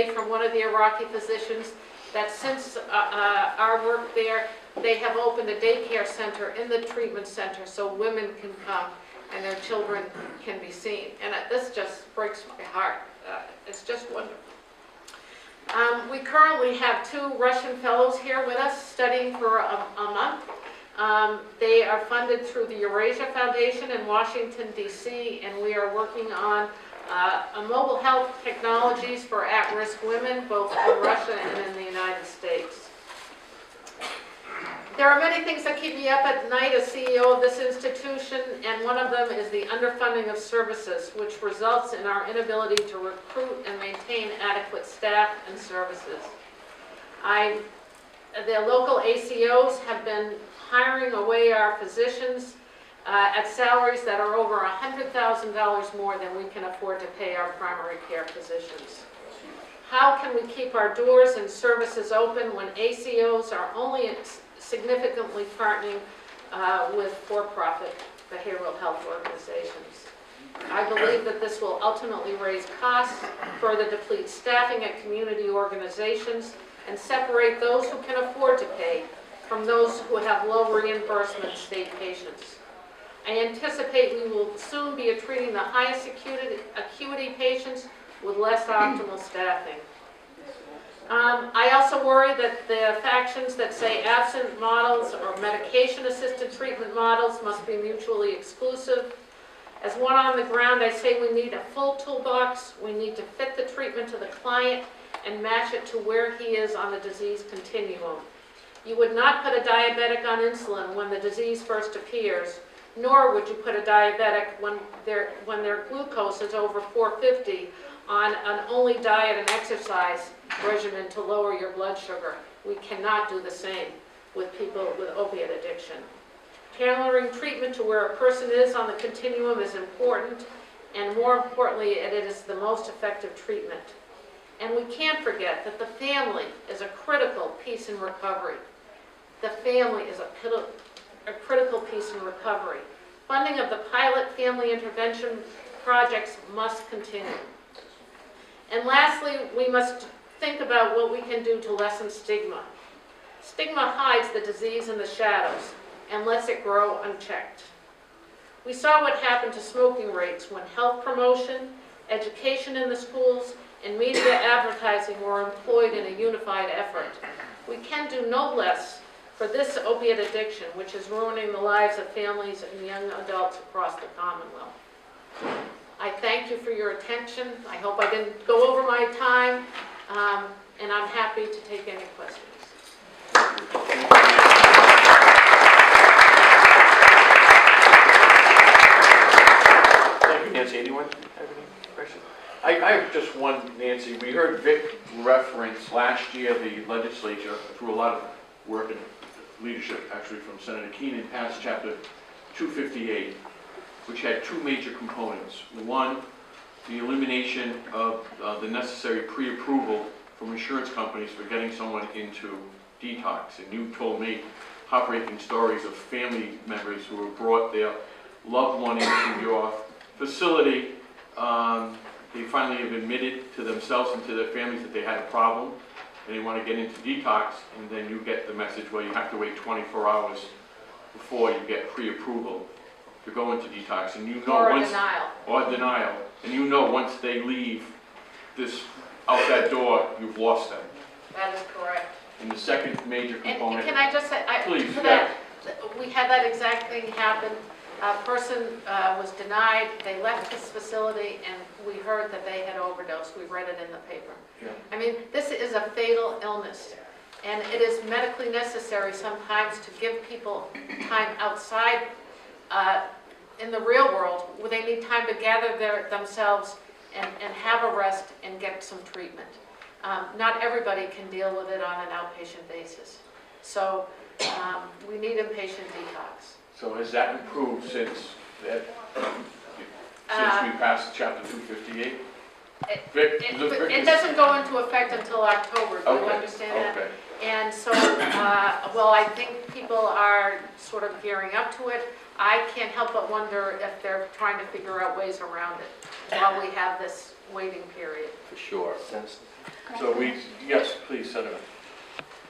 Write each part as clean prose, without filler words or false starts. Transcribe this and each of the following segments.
today from one of the Iraqi physicians that since our work there, they have opened a daycare center in the treatment center so women can come and their children can be seen. And this just breaks my heart. It's just wonderful. We currently have 2 Russian fellows here with us studying for a month. They are funded through the Eurasia Foundation in Washington, D.C., and we are working on mobile health technologies for at-risk women, both in Russia and in the United States. There are many things that keep me up at night as CEO of this institution, and one of them is the underfunding of services, which results in our inability to recruit and maintain adequate staff and services. The local ACOs have been hiring away our physicians at salaries that are over $100,000 more than we can afford to pay our primary care physicians. How can we keep our doors and services open when ACOs are only significantly partnering with for-profit behavioral health organizations? I believe that this will ultimately raise costs, further deplete staffing at community organizations, and separate those who can afford to pay from those who have low reimbursement state patients. I anticipate we will soon be treating the highest acuity patients with less optimal staffing. I also worry that the factions that say absent models or medication-assisted treatment models must be mutually exclusive. As one on the ground, I say we need a full toolbox. We need to fit the treatment to the client and match it to where he is on the disease continuum. You would not put a diabetic on insulin when the disease first appears, nor would you put a diabetic when their glucose is over 450 on an only diet and exercise regimen to lower your blood sugar. We cannot do the same with people with opiate addiction. Tailoring treatment to where a person is on the continuum is important, and more importantly, it is the most effective treatment. And we can't forget that the family is a critical piece in recovery. The family is a critical piece in recovery. Funding of the pilot family intervention projects must continue. And lastly, we must think about what we can do to lessen stigma. Stigma hides the disease in the shadows and lets it grow unchecked. We saw what happened to smoking rates when health promotion, education in the schools, and media advertising were employed in a unified effort. We can do no less for this opiate addiction, which is ruining the lives of families and young adults across the Commonwealth. I thank you for your attention. I hope I didn't go over my time, and I'm happy to take any questions. Thank you, Nancy. Anyone have any questions? I have just one, Nancy. We heard Vic reference last year the legislature, through a lot of work and leadership actually from Senator Keenan, passed Chapter 258, which had 2 major components. One, the elimination of the necessary pre-approval from insurance companies for getting someone into detox. And you told me heartbreaking stories of family members who have brought their loved one into your facility. They finally have admitted to themselves and to their families that they had a problem and they want to get into detox, and then you get the message, well, you have to wait 24 hours before you get pre-approval to go into detox. And you know Or once, denial. Or denial. And you know once they leave out that door, you've lost them. That is correct. And the second major component... And can I just say, please, for that, we had that exact thing happen. A person was denied, they left this facility, and we heard that they had overdosed. We read it in the paper. Yeah. I mean, this is a fatal illness, and it is medically necessary sometimes to give people time outside in the real world where they need time to gather themselves and have a rest and get some treatment. Not everybody can deal with it on an outpatient basis. So we need inpatient detox. So has that improved since we passed Chapter 258? It doesn't go into effect until October. Do you understand that? Okay. And so, well, I think people are sort of gearing up to it. I can't help but wonder if they're trying to figure out ways around it while we have this waiting period. For sure. So yes, please, Senator.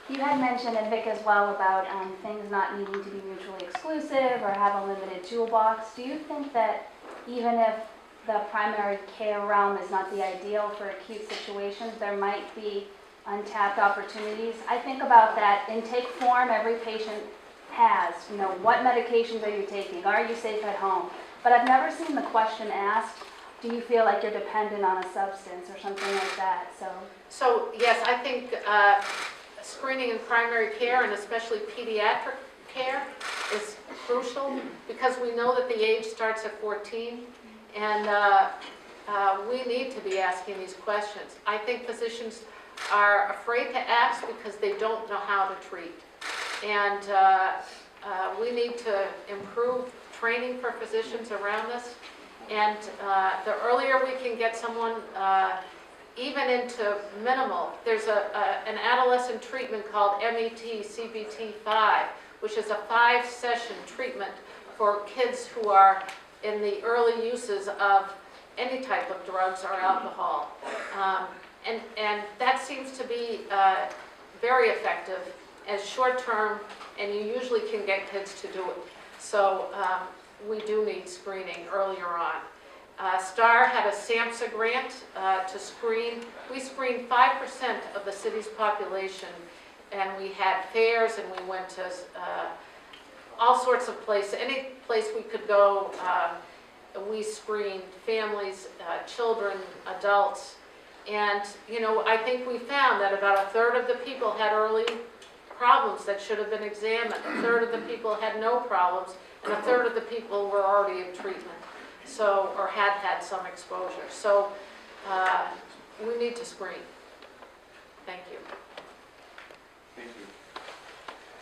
You had mentioned, and Vic as well, about things not needing to be mutually exclusive or have a limited toolbox. Do you think that even if the primary care realm is not the ideal for acute situations, there might be untapped opportunities? I think about that intake form every patient has. You know, what medications are you taking? Are you safe at home? But I've never seen the question asked, do you feel like you're dependent on a substance or something like that? So yes, I think screening in primary care and especially pediatric care is crucial because we know that the age starts at 14 and we need to be asking these questions. I think physicians are afraid to ask because they don't know how to treat. And we need to improve training for physicians around this. And the earlier we can get someone even into minimal, there's an adolescent treatment called MET-CBT5, which is a 5-session treatment for kids who are in the early uses of any type of drugs or alcohol. And that seems to be very effective as short-term, and you usually can get kids to do it. So we do need screening earlier on. STAR had a SAMHSA grant to screen. We screened 5% of the city's population, and we had fairs, and we went to all sorts of places. Any place we could go, we screened families, children, adults. And, you know, I think we found that about 1/3 of the people had early problems that should have been examined. 1/3 of the people had no problems, and 1/3 of the people were already in treatment. So, or had some exposure. So, we need to screen. Thank you. Thank you.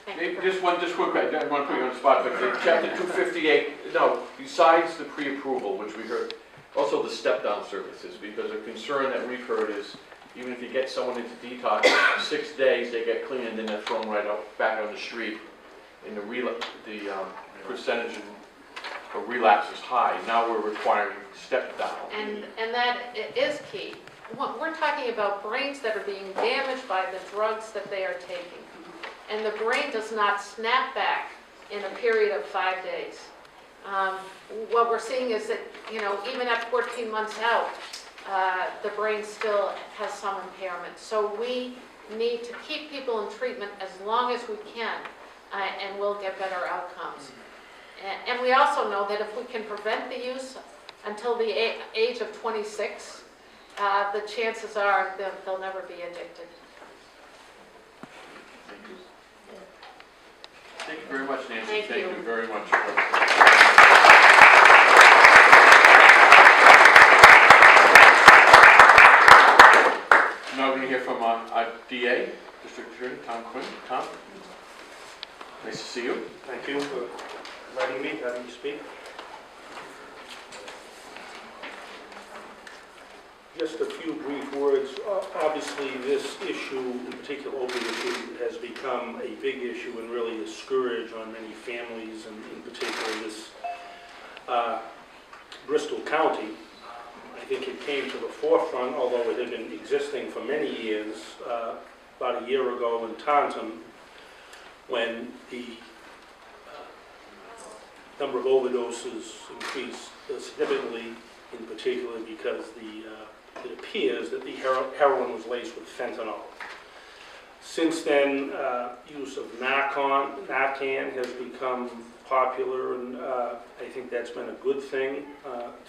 Thank Maybe you. just quick, I don't want to put you on the spot, but chapter 258, no, besides the pre-approval, which we heard, also the step-down services, because a concern that we've heard is even if you get someone into detox, 6 days they get clean and then they're thrown right out back on the street. And the percentage of relapse is high. Now we're requiring step-down. And that is key. We're talking about brains that are being damaged by the drugs that they are taking. And the brain does not snap back in a period of 5 days. What we're seeing is that, you know, even at 14 months out, the brain still has some impairment. So we need to keep people in treatment as long as we can, and we'll get better outcomes. And we also know that if we can prevent the use until the age of 26, the chances are that they'll never be addicted. Thank you very much, Nancy. Thank you. You very much. Now we're going to hear from our DA, District Attorney Tom Quinn. Tom, nice to see you. Thank you for letting me speak. Just a few brief words. Obviously, this issue, in particular, opioid issue, has become a big issue and really a scourge on many families, and in particular this Bristol County. I think it came to the forefront, although it had been existing for many years, about a year ago in Taunton, when the number of overdoses increased significantly, in particular because it appears that the heroin was laced with fentanyl. Since then, use of Narcan has become popular, and I think that's been a good thing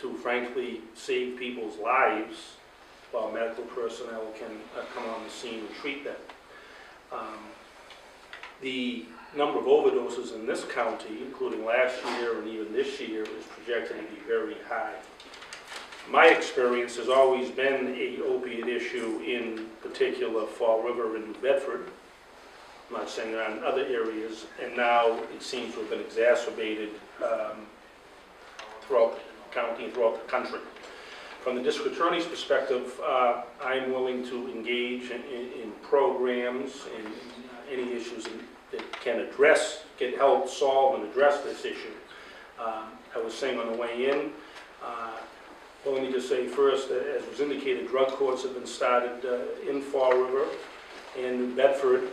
to frankly save people's lives while medical personnel can come on the scene and treat them. The number of overdoses in this county, including last year and even this year, is projected to be very high. My experience has always been an opiate issue, in particular Fall River and New Bedford. I'm not saying there aren't other areas, and now it seems to have been exacerbated throughout the county and throughout the country. From the district attorney's perspective, I'm willing to engage in programs and any issues that can help solve and address this issue. I was saying on the way in, Well, let me just say first, as was indicated, drug courts have been started in Fall River and New Bedford,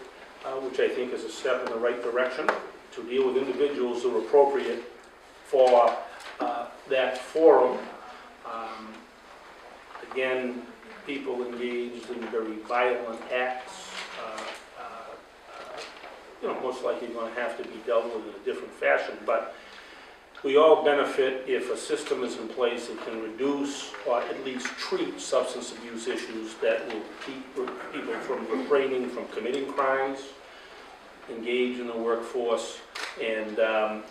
which I think is a step in the right direction to deal with individuals who are appropriate for that forum. Again, people engaged in very violent acts, most likely going to have to be dealt with in a different fashion, but we all benefit if a system is in place that can reduce or at least treat substance abuse issues that will keep people from refraining from committing crimes, engage in the workforce, and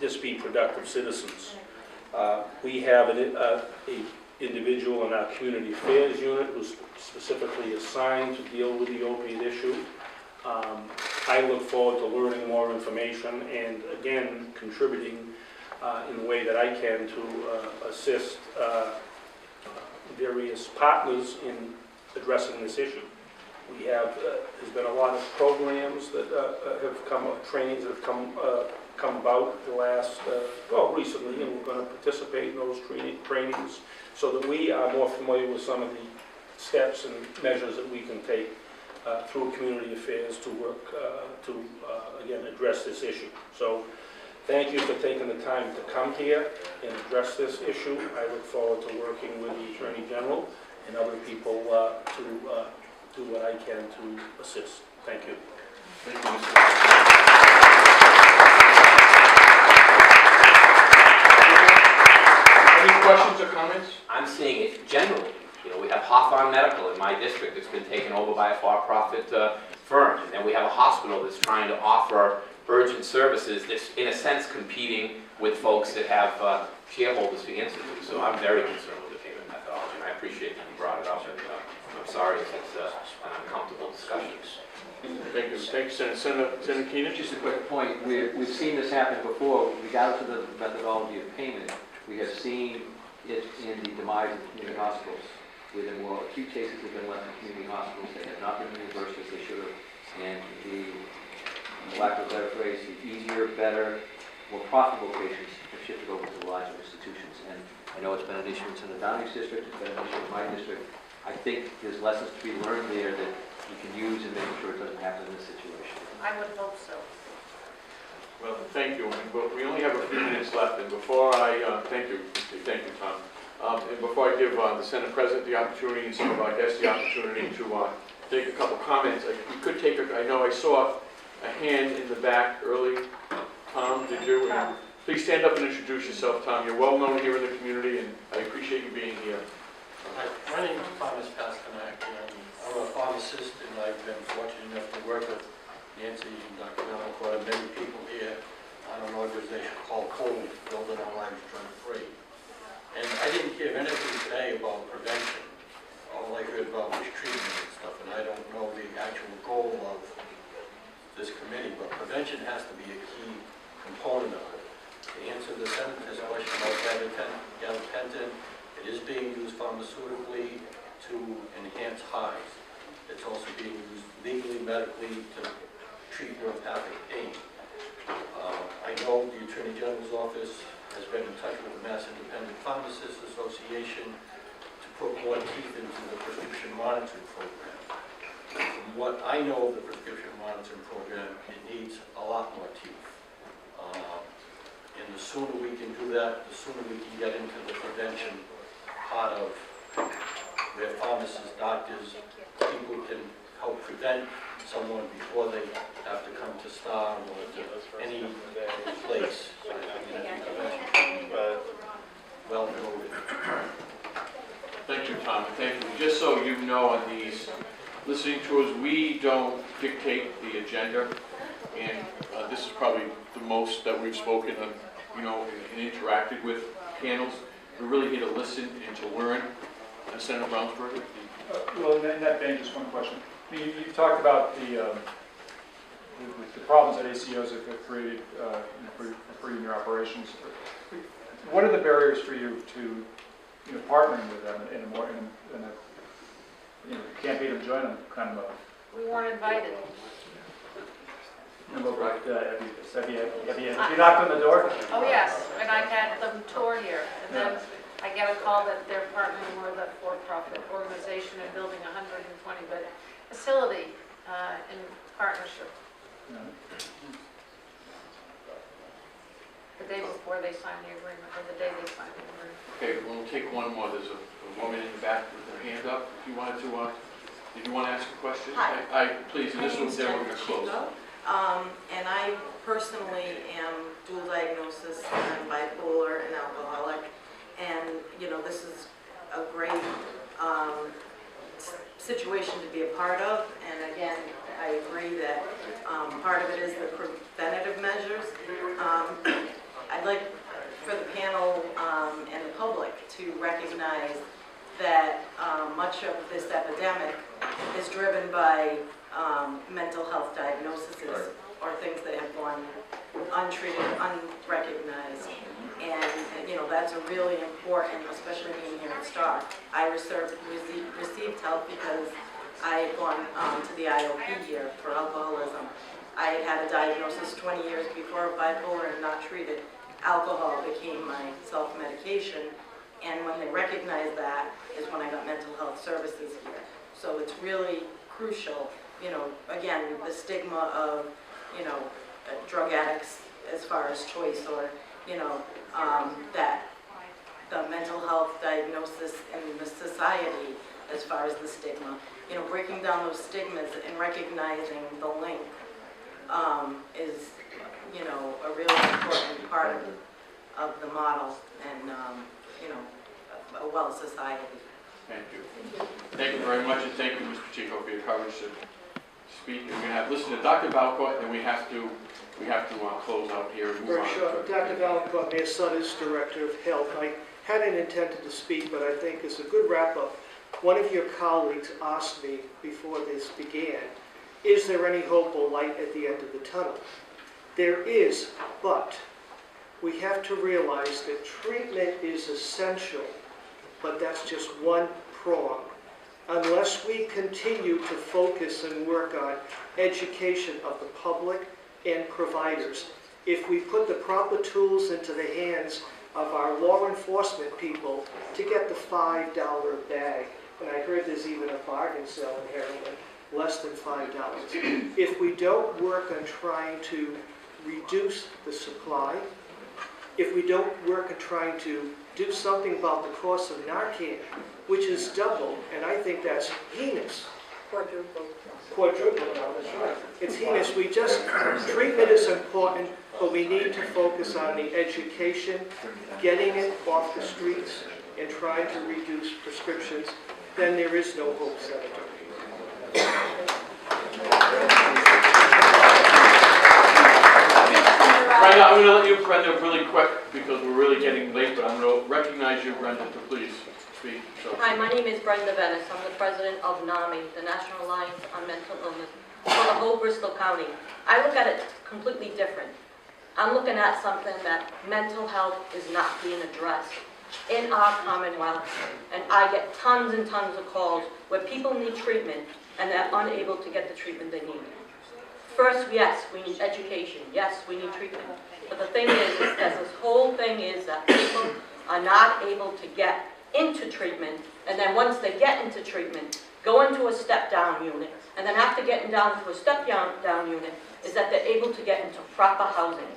just be productive citizens. We have an individual in our community affairs unit who's specifically assigned to deal with the opiate issue. I look forward to learning more information and, again, contributing in the way that I can to assist various partners in addressing this issue. We have, there's been a lot of programs that have come, trainings that have come about the last, recently, and we're going to participate in those trainings so that we are more familiar with some of the steps and measures that we can take through community affairs to work to, again, address this issue. So thank you for taking the time to come here and address this issue. I look forward to working with the Attorney General and other people to do what I can to assist. Thank you. Thank you, Mr. Any questions or comments? I'm seeing it generally. We have Hawthorne Medical in my district that's been taken over by a for-profit firm. And then we have a hospital that's trying to offer urgent services that's, in a sense, competing with folks that have shareholders to answer to. So I'm very concerned with the payment methodology, and I appreciate that you brought it up. And I'm sorry if it's an uncomfortable discussion. Thank you. Thank you, Senator Keenan. Just a quick point. We've seen this happen before. Regardless of the methodology of payment, we have seen it in the demise of community hospitals, where the more acute cases have been left in community hospitals. They have not been reimbursed as they should have. And the lack of a better phrase, the easier, better, more profitable patients have shifted over to the larger institutions. And I know it's been an issue in the Downey's district, it's been an issue in my district. I think there's lessons to be learned there that we can use in making sure it doesn't happen in this situation. I would hope so. Well, thank you. We only have a few minutes left, and before I thank you, Tom. And before I give the Senate President the opportunity and some of our guests the opportunity to take a couple comments, you could take I know I saw a hand in the back early. Tom, did you? Please stand up and introduce yourself, Tom. You're well known here in the community, and I appreciate you being here. My name is Thomas Pasternak, and I'm a pharmacist, and I've been fortunate enough to work with Nancy and Dr. Malacroix and many people here on an organization called COLD, Building Our Lives Drug-Free. And I didn't hear anything today about prevention. All I heard about was treatment and stuff, and I don't know the actual goal of this committee, but prevention has to be a key component of it. To answer the Senator's question about gabapentin, it is being used pharmaceutically to enhance highs. It's also being used legally, medically to treat neuropathic pain. I know the Attorney General's office has been in touch with the Mass Independent Pharmacists Association to put more teeth into the prescription monitoring program. From what I know of the prescription monitoring program, it needs a lot more teeth. And the sooner we can do that, the sooner we can get into the prevention part of where pharmacists, doctors, people can help prevent someone before they have to come to STAR or to any place. Well noted. Thank you, Tom. Thank you. Just so you know, on these listening to us, we don't dictate the agenda, and this is probably the most that we've spoken on, and interacted with panels. We're really here to listen and to learn. Senator Brownsburg? Well, in that vein, just one question. You talked about the problems that ACOs have created for your operations. What are the barriers for you to partnering with them in a can't beat them, join them kind of mode? We weren't invited. Have you knocked on the door? Oh, yes, and I had them tour here, and then I get a recall that they're partnering with a for-profit organization and building a 120-bed facility in partnership. The day before they signed the agreement, or the day they signed the agreement. Okay, we'll take one more. There's a woman in the back with her hand up. If you wanted to, did you want to ask a question? Hi. Please, and this was, then we're going to close. And I personally am dual diagnosis, I'm bipolar and alcoholic, and, you know, this is a great situation to be a part of, and again, I agree that part of it is the preventative measures. I'd like for the panel and the public to recognize that much of this epidemic is driven by mental health diagnoses or things that have gone untreated, unrecognized. And you know, that's a really important, especially being here at STAR. I received help because I had gone to the IOP here for alcoholism. I had a diagnosis 20 years before of bipolar and not treated. Alcohol became my self-medication, and when they recognized that is when I got mental health services here. So it's really crucial, you know, again, the stigma of, you know, drug addicts as far as choice, or, you know, that the mental health diagnosis in the society as far as the stigma, you know, breaking down those stigmas and recognizing the link is, you know, a really important part of the model and, you know, a well society. Thank you. Thank you very much, and thank you, Mr. Chico, for your courage to speak. We're going to have listen to Dr. Valcott, and we have to close out here and move Very on. short. Dr. Valcott, Mayor Sutter's Director of Health. I hadn't intended to speak, but I think it's a good wrap-up. One of your colleagues asked me before this began, is there any hope or light at the end of the tunnel? There is, but we have to realize that treatment is essential, but that's just one prong. Unless we continue to focus and work on education of the public and providers, if we put the proper tools into the hands of our law enforcement people to get the $5 bag, and I heard there's even a bargain sale in heroin, less than $5. If we don't work on trying to reduce the supply, if we don't work on trying to do something about the cost of Narcan, which is doubled, and I think that's heinous. Quadruple now, that's right. It's heinous. We just, treatment is important, but we need to focus on the education, getting it off the streets, and trying to reduce prescriptions. Then there is no hope, Senator. Brenda, I'm going to let you, Brenda, really quick, because we're really getting late, but I'm going to recognize you, Brenda, to please speak. So. Hi, my name is Brenda Venice. I'm the president of NAMI, the National Alliance on Mental Illness, for the whole Bristol County. I look at it completely different. I'm looking at something that mental health is not being addressed in our Commonwealth, and I get tons and tons of calls where people need treatment and they're unable to get the treatment they need. First, yes, we need education. Yes, we need treatment. But the thing is that this whole thing is that people are not able to get into treatment, and then once they get into treatment, go into a step-down unit, and then after getting down to a step-down unit, is that they're able to get into proper housing.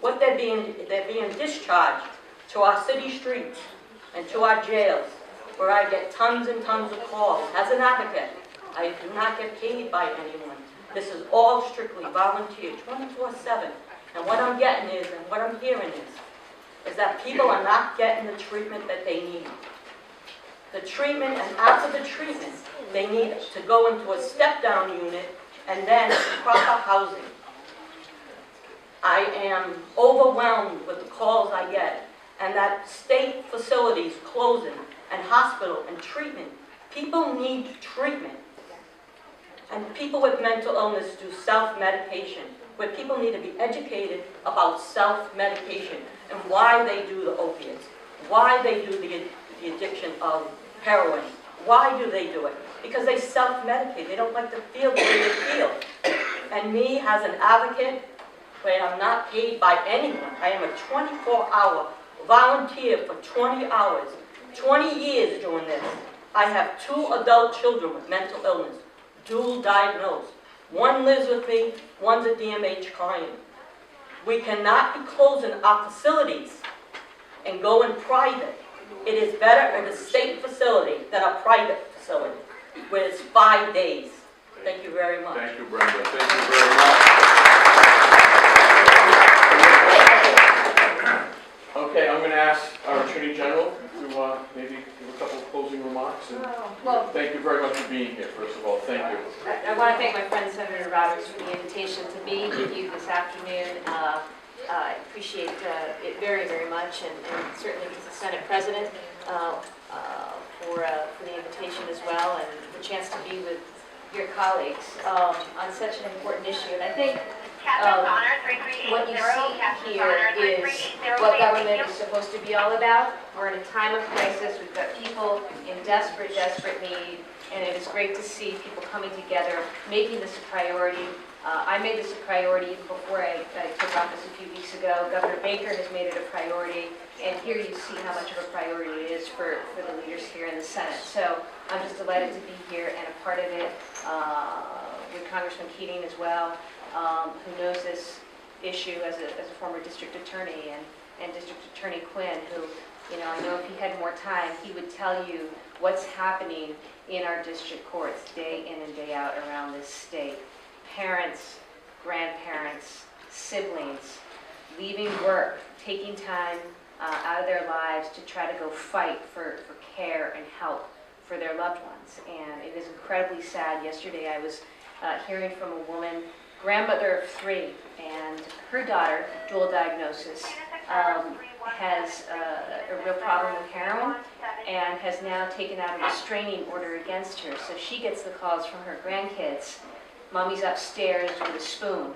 What they're being discharged to our city streets and to our jails, where I get tons and tons of calls. As an advocate, I do not get paid by anyone. This is all strictly volunteer, 24/7. And what I'm getting is, and what I'm hearing is that people are not getting the treatment that they need. The treatment, and after the treatment, they need to go into a step-down unit and then proper housing. I am overwhelmed with the calls I get, and that state facilities closing, and hospital, and treatment. People need treatment. And people with mental illness do self-medication, where people need to be educated about self-medication and why they do the opiates, why they do the addiction of heroin. Why do they do it? Because they self-medicate. They don't like to feel the way they feel. And me, as an advocate, where I'm not paid by anyone, I am a 24-hour volunteer for 20 hours 20 years doing this. I have 2 adult children with mental illness, dual diagnosed. One lives with me, one's a DMH client. We cannot be closing our facilities and going private. It is better in a state facility than a private facility, where it's 5 days. Thank you very much. Thank you, Brenda. Thank you very much. Okay, I'm going to ask our Attorney General to maybe give a couple of closing remarks. And Well, thank you very much for being here, first of all. Thank you. I want to thank my friend Senator Roberts for the invitation to be with you this afternoon. I appreciate it very, very much, and certainly to the Senate President for the invitation as well, and the chance to be with your colleagues on such an important issue. And I think what you see here is what government is supposed to be all about. We're in a time of crisis. We've got people in desperate, desperate need, and it is great to see people coming together, making this a priority. I made this a priority even before I took office a few weeks ago. Governor Baker has made it a priority, and here you see how much of a priority it is for the leaders here in the Senate. So I'm just delighted to be here and a part of it with Congressman Keating as well, who knows this issue as a former district attorney, and District Attorney Quinn, who, you know, I know if he had more time, he would tell you what's happening in our district courts day in and day out around this state. Parents, grandparents, siblings, leaving work, taking time out of their lives to try to go fight for care and help for their loved ones. And it is incredibly sad. Yesterday I was hearing from a woman, grandmother of 3, and her daughter, dual diagnosis, has a real problem with heroin and has now taken out a restraining order against her. So she gets the calls from her grandkids. Mommy's upstairs with a spoon,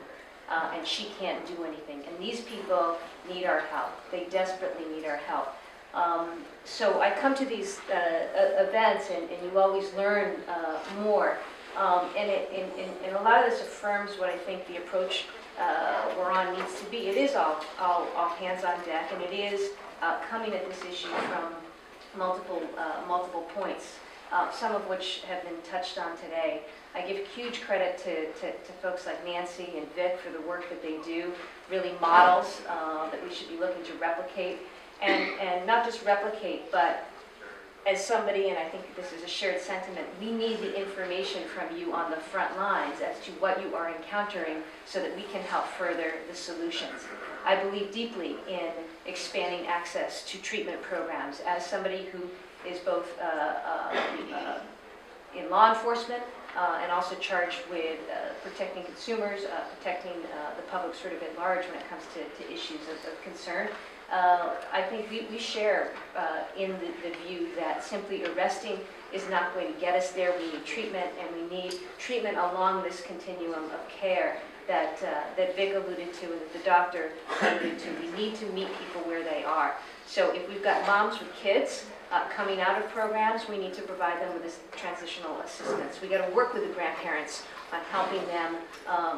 and she can't do anything. And these people need our help. They desperately need our help. So I come to these events, and you always learn more. And a lot of this affirms what I think the approach we're on needs to be. It is all hands on deck, and it is coming at this issue from multiple points, some of which have been touched on today. I give huge credit to folks like Nancy and Vic for the work that they do, really models that we should be looking to replicate, and not just replicate, but as somebody, and I think this is a shared sentiment, we need the information from you on the front lines as to what you are encountering so that we can help further the solutions. I believe deeply in expanding access to treatment programs. As somebody who is both in law enforcement and also charged with protecting consumers, protecting the public sort of at large when it comes to issues of concern. I think we share in the view that simply arresting is not going to get us there. We need treatment, and we need treatment along this continuum of care that Vic alluded to and that the doctor alluded to. We need to meet people where they are. So if we've got moms with kids coming out of programs, we need to provide them with this transitional assistance. We got to work with the grandparents on helping them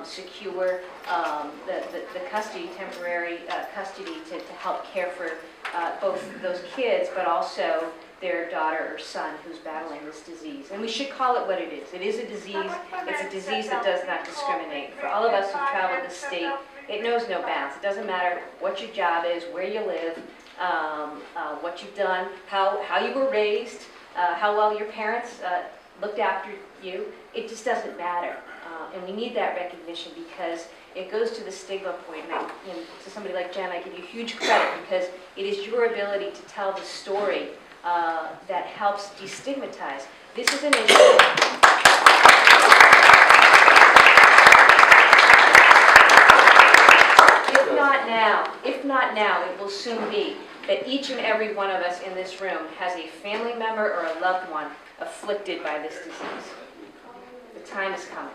secure the custody, temporary custody to help care for both those kids, but also their daughter or son who's battling this disease. And we should call it what it is. It is a disease. It's a disease that does not discriminate. For all of us who've traveled the state, it knows no bounds. It doesn't matter what your job is, where you live, what you've done, how you were raised, how well your parents looked after you. It just doesn't matter. And we need that recognition because it goes to the stigma point. And to somebody like Jen, I give you huge credit because it is your ability to tell the story that helps destigmatize. This is an issue. If not now, it will soon be that each and every one of us in this room has a family member or a loved one afflicted by this disease. The time is coming.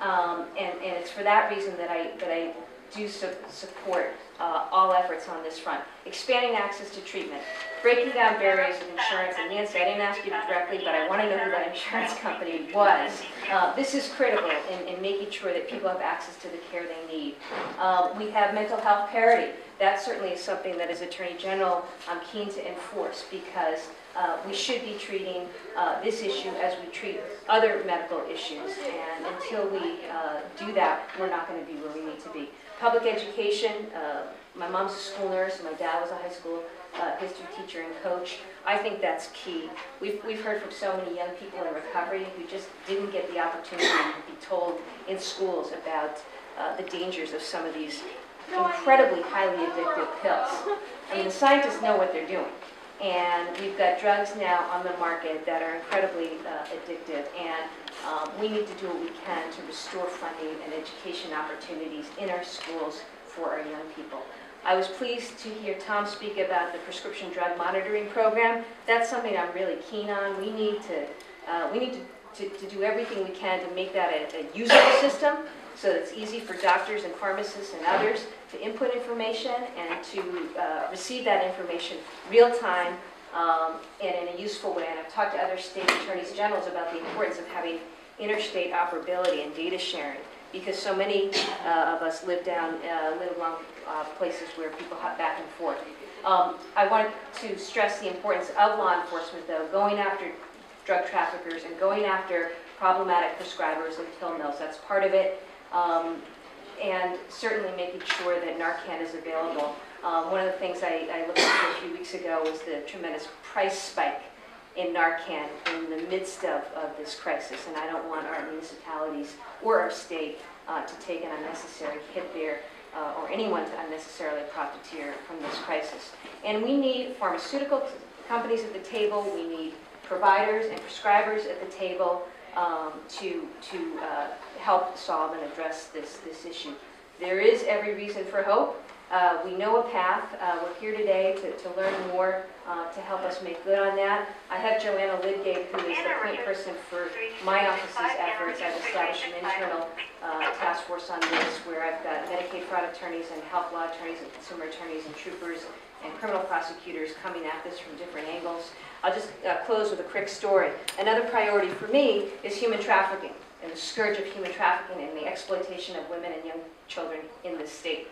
And it's for that reason that I do support all efforts on this front. Expanding access to treatment, breaking down barriers of insurance, and Nancy, I didn't ask you directly, but I want to know who that insurance company was. This is critical in making sure that people have access to the care they need. We have mental health parity. That certainly is something that as Attorney General I'm keen to enforce, because we should be treating this issue as we treat other medical issues, and until we do that, we're not going to be where we need to be. Public education, my mom's a school nurse, and my dad was a high school history teacher and coach. I think that's key. We've heard from so many young people in recovery who just didn't get the opportunity to be told in schools about the dangers of some of these incredibly highly addictive pills. I mean, the scientists know what they're doing. And we've got drugs now on the market that are incredibly addictive, and we need to do what we can to restore funding and education opportunities in our schools for our young people. I was pleased to hear Tom speak about the prescription drug monitoring program. That's something I'm really keen on. We need to do everything we can to make that a usable system, so that it's easy for doctors and pharmacists and others to input information and to receive that information real time and in a useful way. And I've talked to other state attorneys generals about the importance of having interstate operability and data sharing, because so many of us live along places where people hop back and forth. I want to stress the importance of law enforcement, though, going after drug traffickers and going after problematic prescribers and pill mills. That's part of it. And certainly making sure that Narcan is available. One of the things I looked at a few weeks ago was the tremendous price spike in Narcan in the midst of this crisis, and I don't want our municipalities or our state to take an unnecessary hit there, or anyone to unnecessarily profiteer from this crisis. And we need pharmaceutical companies at the table, we need providers and prescribers at the table to help solve and address this issue. There is every reason for hope. We know a path. We're here today to learn more to help us make good on that. I have Joanna Lidgate, who is the point person for my office's efforts. I've established an internal task force on this, where I've got Medicaid fraud attorneys and health law attorneys and consumer attorneys and troopers and criminal prosecutors coming at this from different angles. I'll just close with a quick story. Another priority for me is human trafficking and the scourge of human trafficking and the exploitation of women and young children in this state.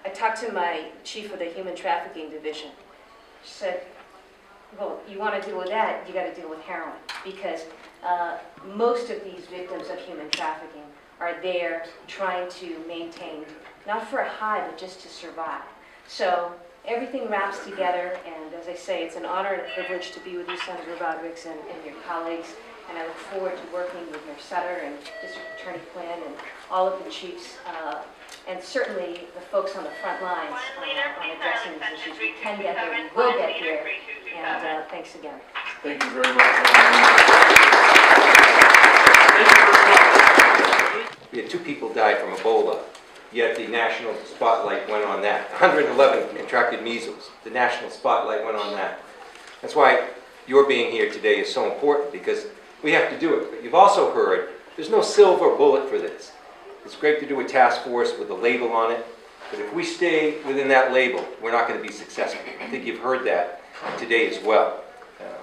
I talked to my chief of the Human Trafficking Division. She said, well, you want to deal with that, you got to deal with heroin, because most of these victims of human trafficking are there trying to maintain, not for a high, but just to survive. So everything wraps together, and as I say, it's an honor and a privilege to be with you, Senator Rodrigues, and your colleagues, and I look forward to working with Mayor Sutter and District Attorney Quinn and all of the chiefs, and certainly the folks on the front lines on addressing these issues. We can get there, we will get there, and thanks again. Thank you very much. We had 2 people die from Ebola, yet the national spotlight went on that. 111 contracted measles. The national spotlight went on that. That's why your being here today is so important, because we have to do it. But you've also heard there's no silver bullet for this. It's great to do a task force with a label on it, but if we stay within that label, we're not going to be successful. I think you've heard that today as well.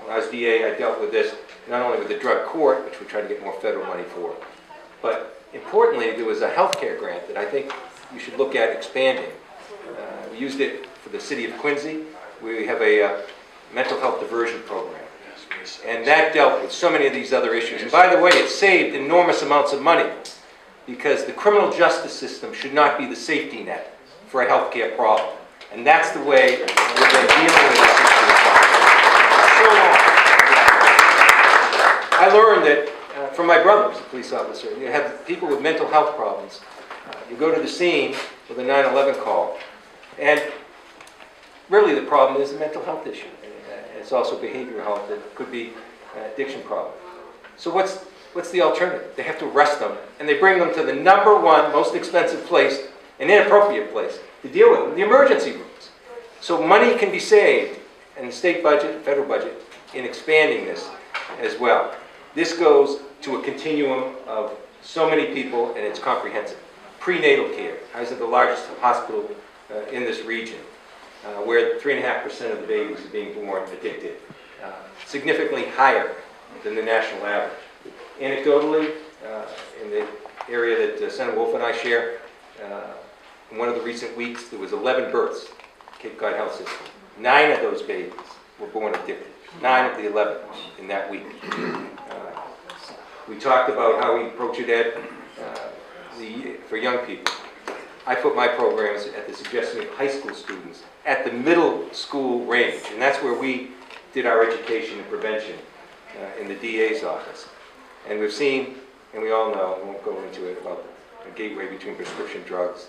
When I was DA, I dealt with this not only with the drug court, which we try to get more federal money for, but importantly, there was a healthcare grant that I think you should look at expanding. We used it for the city of Quincy. We have a mental health diversion program. And that dealt with so many of these other issues. And by the way, it saved enormous amounts of money, because the criminal justice system should not be the safety net for a healthcare problem. And that's the way we've been dealing with this issue for so long. I learned that from my brother, who's a police officer. You have people with mental health problems. You go to the scene with a 911 call, and really the problem is a mental health issue. It's also behavioral health. It could be an addiction problem. So what's the alternative? They have to arrest them, and they bring them to the #1 most expensive place, an inappropriate place to deal with them, the emergency rooms. So money can be saved in the state budget, federal budget, in expanding this as well. This goes to a continuum of so many people, and it's comprehensive. Prenatal care. Ours is the largest hospital in this region, where 3.5% of the babies are being born addicted, significantly higher than the national average. Anecdotally, in the area that Senator Wolf and I share, in one of the recent weeks, there was 11 births, Cape Cod Health System. 9 of those babies were born addicted. 9 of the 11 in that week. We talked about how we approach it at for young people. I put my programs at the suggestion of high school students at the middle school range, and that's where we did our education and prevention in the DA's office. And we've seen, and we all know, I won't go into it, about the gateway between prescription drugs,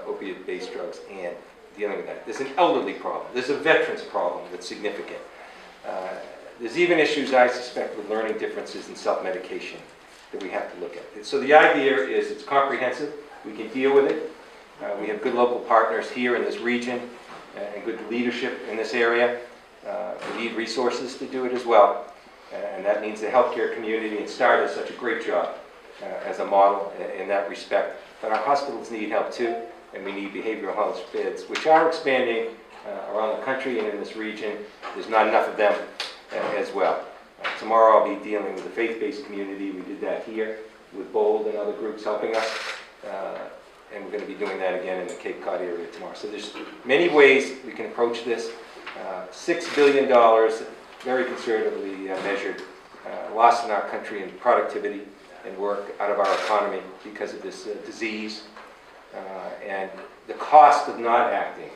opiate-based drugs, and dealing with that. There's an elderly problem. There's a veterans problem that's significant. There's even issues, I suspect, with learning differences in self-medication that we have to look at. So the idea is it's comprehensive. We can deal with it. We have good local partners here in this region and good leadership in this area. We need resources to do it as well. And that means the healthcare community, and STAR does such a great job as a model in that respect. But our hospitals need help too, and we need behavioral health beds, which are expanding around the country and in this region. There's not enough of them as well. Tomorrow I'll be dealing with the faith-based community. We did that here with BOLD and other groups helping us. And we're going to be doing that again in the Cape Cod area tomorrow. So there's many ways we can approach this. $6 billion, very conservatively measured, lost in our country in productivity and work out of our economy because of this disease. And the cost of not acting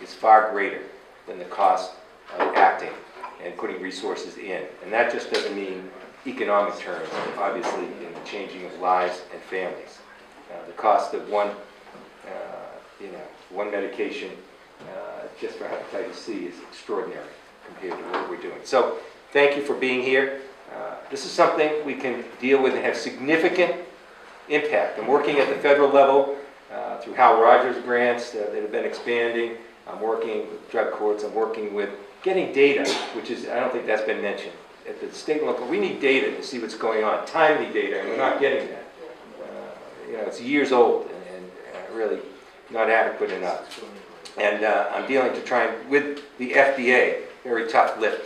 is far greater than the cost of acting and putting resources in. And that just doesn't mean economic terms, obviously, in the changing of lives and families. The cost of one medication just for hepatitis C is extraordinary compared to what we're doing. So thank you for being here. This is something we can deal with and have significant impact. I'm working at the federal level through Hal Rogers grants that have been expanding. I'm working with drug courts. I'm working with getting data, which is, I don't think that's been mentioned. At the state and local, we need data to see what's going on, timely data, and we're not getting that. It's years old and really not adequate enough. And I'm dealing to try and, with the FDA, very tough lift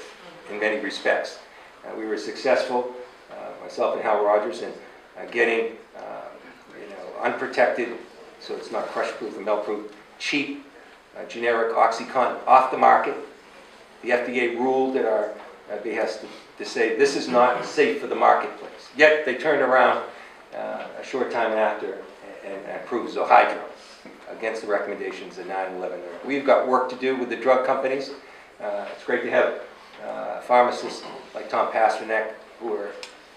in many respects. We were successful, myself and Hal Rogers, in getting unprotected, so it's not crush-proof and melt-proof, cheap generic OxyContin off the market. The FDA ruled at our behest to say this is not safe for the marketplace. Yet they turned around a short time after and approved Zohydro against the recommendations of 9/11. We've got work to do with the drug companies. It's great to have pharmacists like Tom Pasternak who are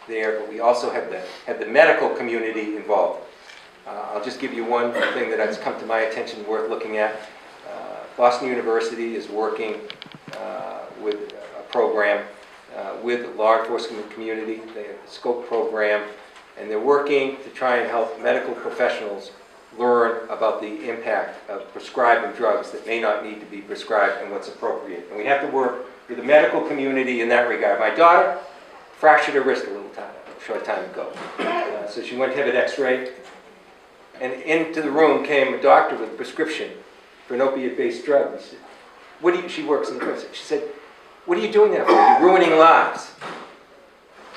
there, but we also have the medical community involved. I'll just give you one thing that has come to my attention worth looking at. Boston University is working with a program with the law enforcement community. They have a SCOPE program, and they're working to try and help medical professionals learn about the impact of prescribing drugs that may not need to be prescribed and what's appropriate. And we have to work with the medical community in that regard. My daughter fractured her wrist a short time ago. So she went to have an x-ray, and into the room came a doctor with a prescription for an opiate-based drug. He said, she works in the prison. She said, "What are you doing that for? You're ruining lives."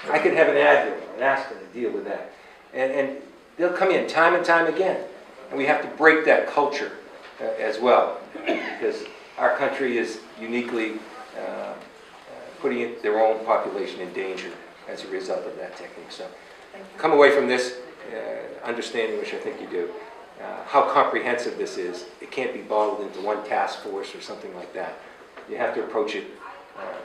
I could have an Advil or an aspirin to deal with that. And they'll come in time and time again. And we have to break that culture as well, because our country is uniquely putting their own population in danger as a result of that technique. So come away from this understanding, which I think you do, how comprehensive this is. It can't be bottled into one task force or something like that. You have to approach it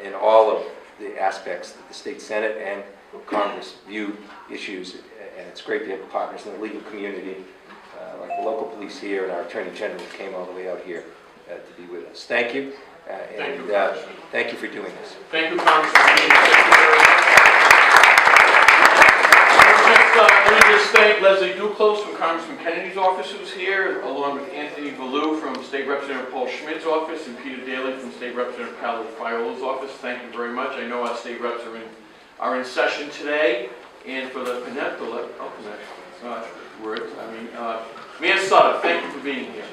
in all of the aspects that the state Senate and Congress view issues, and it's great to have partners in the legal community, like the local police here and our Attorney General who came all the way out here to be with us. Thank you, thank you for doing this. Thank you, Congressman. Let me just thank Leslie Duclos from Congressman Kennedy's office, who's here, along with Anthony Valou from State Representative Paul Schmidt's office and Peter Daly from State Representative Paolo Fiola's office. Thank you very much. I know our state reps are in session today, and for the words, Mayor Sutter, thank you for being here.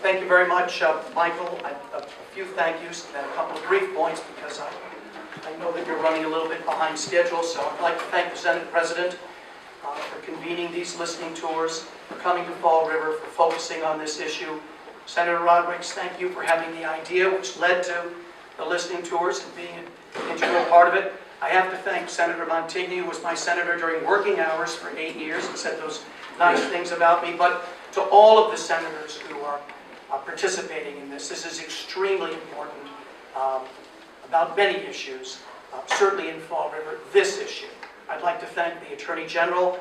Thank you very much, Michael. A few thank yous and then a couple of brief points because I know that you're running a little bit behind schedule. So I'd like to thank the Senate President for convening these listening tours, for coming to Fall River, for focusing on this issue. Senator Rodriguez, thank you for having the idea which led to the listening tours and being an integral part of it. I have to thank Senator Montigny, who was my senator during working hours for 8 years and said those nice things about me. But to all of the senators who are participating in this is extremely important about many issues, certainly in Fall River, this issue. I'd like to thank the Attorney General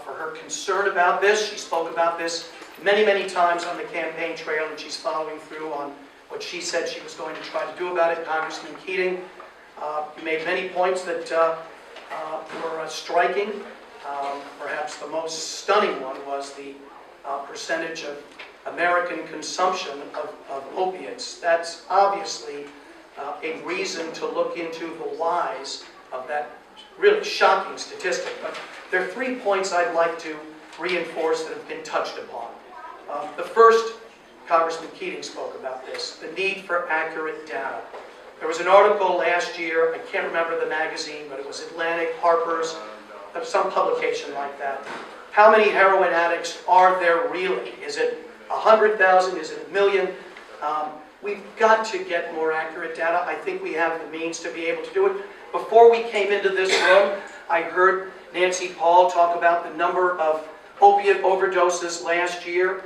for her concern about this. She spoke about this many, many times on the campaign trail, and she's following through on what she said she was going to try to do about it. Congressman Keating made many points that were striking. Perhaps the most stunning one was the percentage of American consumption of opiates. That's obviously a reason to look into the whys of that really shocking statistic. But there are 3 points I'd like to reinforce that have been touched upon. The first, Congressman Keating spoke about this, the need for accurate data. There was an article last year, I can't remember the magazine, but it was Atlantic, Harper's, some publication like that. How many heroin addicts are there really? Is it 100,000? Is it 1 million? We've got to get more accurate data. I think we have the means to be able to do it. Before we came into this room, I heard Nancy Paul talk about the number of opiate overdoses last year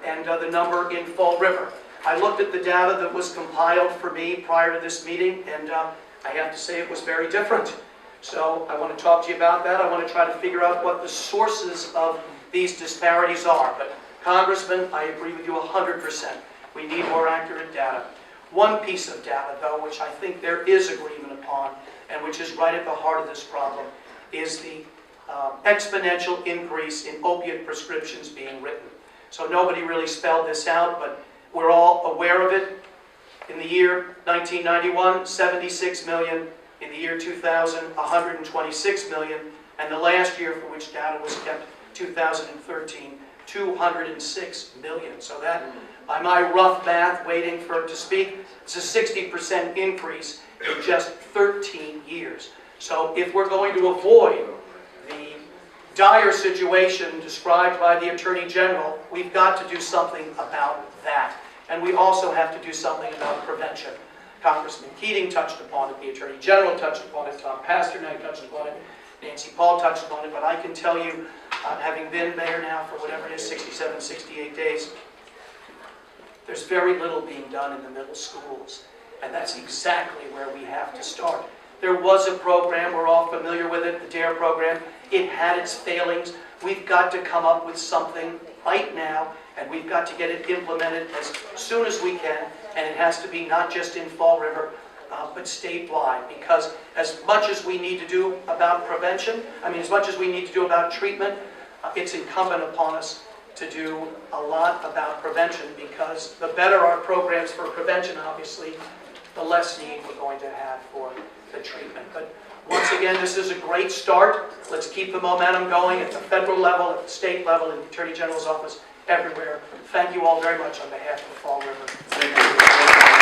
and the number in Fall River. I looked at the data that was compiled for me prior to this meeting, and I have to say it was very different. So I want to talk to you about that. I want to try to figure out what the sources of these disparities are. But Congressman, I agree with you 100%. We need more accurate data. One piece of data, though, which I think there is agreement upon, and which is right at the heart of this problem, is the exponential increase in opiate prescriptions being written. So nobody really spelled this out, but we're all aware of it. In the year 1991, 76 million. In the year 2000, 126 million. And the last year for which data was kept, 2013, 206 million. So that, by my rough math, waiting for it to speak, it's a 60% increase in just 13 years. So if we're going to avoid the dire situation described by the Attorney General, we've got to do something about that. And we also have to do something about prevention. Congressman Keating touched upon it, the Attorney General touched upon it, Tom Pasternak touched upon it, Nancy Paul touched upon it, but I can tell you, having been mayor now for whatever it is, 67, 68 days, there's very little being done in the middle schools. And that's exactly where we have to start. There was a program, we're all familiar with it, the DARE program. It had its failings. We've got to come up with something right now, and we've got to get it implemented as soon as we can. And it has to be not just in Fall River, but statewide. Because as much as we need to do about prevention, as much as we need to do about treatment, it's incumbent upon us to do a lot about prevention, because the better our programs for prevention, obviously, the less need we're going to have for the treatment. But once again, this is a great start. Let's keep the momentum going at the federal level, at the state level, in the Attorney General's office, everywhere. Thank you all very much on behalf of Fall River. Thank you.